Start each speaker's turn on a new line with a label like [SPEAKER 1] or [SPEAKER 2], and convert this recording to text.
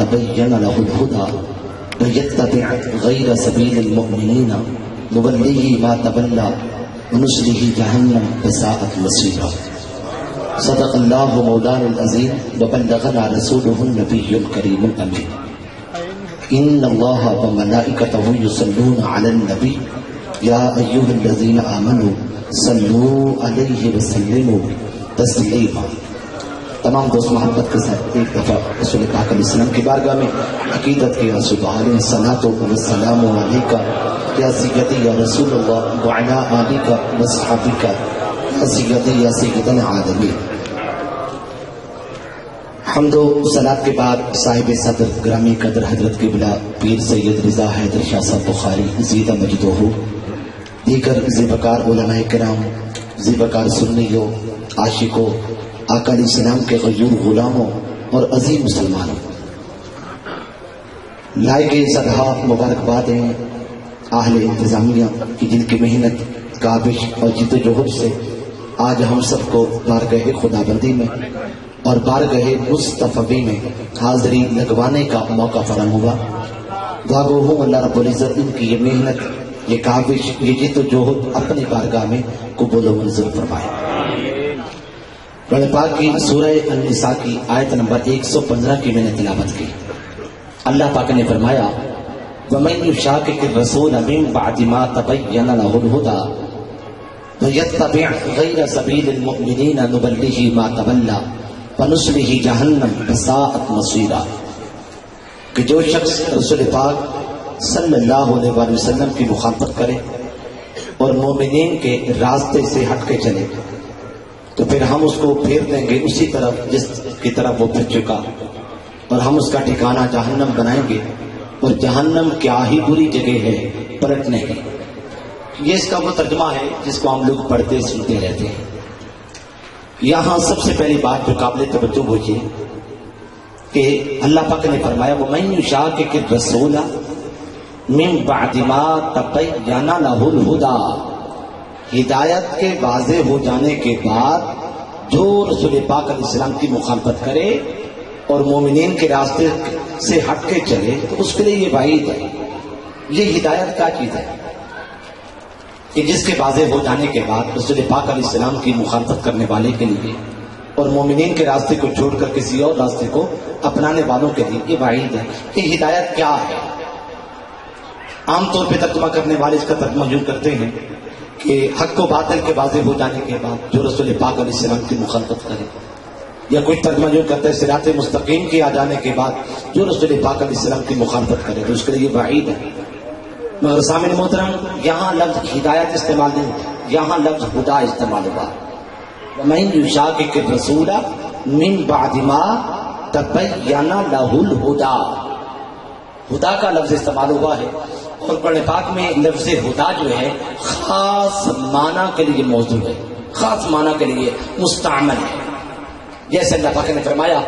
[SPEAKER 1] تبين له الهدى ويتبع غير سبيل المؤمنين نوله ما تولى ونصله جهنم وساءت مصيرا. صدق الله مولانا العظيم وبلغنا رسوله النبي الكريم الأمين. إن الله وملائكته يصلون على النبي يا أيها الذين آمنوا صلوا عليه وسلموا تسلیما. تمام دوست محبت کے ساتھ ایک دفعہ رسول پاک علیہ السلام کی بارگاہ میں عقیدت کے سبحان الصلاۃ والسلام علیک یا سیدی یا رسول اللہ وعلی آلک وصحبک یا سیدی یا سید العالمین. حمد و صلاۃ کے بعد صاحب صدر گرامی قدر حضرت قبلہ پیر سید رضا حیدر شاہ صاحب بخاری زیدہ مجدہ، دیگر زیبکار علماء کرام، زیبکار سنیوں، عاشقوں، آقا علیہ السلام کے غیور غلاموں اور عظیم مسلمانوں، لائے گئے صدحہ مبارکباد ہیں اہل انتظامیہ کی جن کی محنت، کاوش اور جد و جہد سے آج ہم سب کو بارگاہ خدا بندی میں اور بارگاہ مصطفی میں حاضری لگوانے کا موقع فراہم ہوا. دعا گو ہوں اللہ رب العزت ان کی یہ محنت، یہ کاوش، یہ جد و جہد اپنی بارگاہ میں قبول و منظور فرمائے. قرآن پاک کی سورہ النساء کی آیت نمبر 115 کی میں نے تلاوت کی. اللہ پاک نے فرمایا وَمَن يُشَاقِقِ الرَّسُولَ مِن بَعْدِ مَا تَبَيَّنَ لَهُ الْهُدَى وَيَتَّبِعْ غَيْرَ سَبِيلِ الْمُؤْمِنِينَ نُوَلِّهِ مَا تَوَلَّى وَنُصْلِهِ جَهَنَّمَ وَسَاءَتْ مَصِيرًا. کہ جو شخص رسول پاک صلی اللہ علیہ وسلم کی مخالفت کرے اور مومنین کے راستے سے ہٹ کے چلے تو پھر ہم اس کو پھیر دیں گے اسی طرف جس کی طرف وہ پھر چکا، اور ہم اس کا ٹھکانہ جہنم بنائیں گے، اور جہنم کیا ہی بری جگہ ہے پلٹنے کی. یہ اس کا وہ ترجمہ ہے جس کو ہم لوگ پڑھتے سنتے رہتے ہیں. یہاں سب سے پہلی بات جو قابل توجہ وہ یہ کہ اللہ پاک نے فرمایا وَمَن يُشَاقِقِ الرَّسُولَ مِن بَعْدِ مَا تَبَيَّنَ لَهُ الْهُدَى. ہدایت کے واضح ہو جانے کے بعد جو رسول پاک علیہ السلام کی مخالفت کرے اور مومنین کے راستے سے ہٹ کے چلے تو اس کے لیے یہ وعید ہے. یہ ہدایت کا چیز ہے کہ جس کے واضح ہو جانے کے بعد رسول پاک علیہ السلام کی مخالفت کرنے والے کے لیے اور مومنین کے راستے کو چھوڑ کر کسی اور راستے کو اپنانے والوں کے لیے یہ وعید ہے. کہ ہدایت کیا ہے؟ عام طور پہ ترجمہ کرنے والے اس کا ترجمہ یوں کرتے ہیں کہ حق و باطل کے واضح ہو جانے کے بعد جو رسول پاک علیہ السلام کی مخالفت کرے، یا کوئی ترجمہ یوں کرتا ہے صراط مستقیم کے آ جانے کے بعد جو رسول پاک علیہ السلام کی مخالفت کرے تو اس کے لیے یہ وعید ہے. مگر سامعین محترم یہاں لفظ ہدایت استعمال نہیں، یہاں لفظ ہدا استعمال ہوا. وَمَن يُشَاقِقِ الرَّسُولَ مِن بَعْدِ مَا تَبَيَّنَ لَهُ الْهُدَى. ہدا کا لفظ استعمال ہوا ہے اور قرآن پاک میں لفظ ہدا جو ہے خاص معنی کے لیے موضوع ہے، خاص معنی کے لیے مستعمل ہے. جیسے اللہ پاک نے فرمایا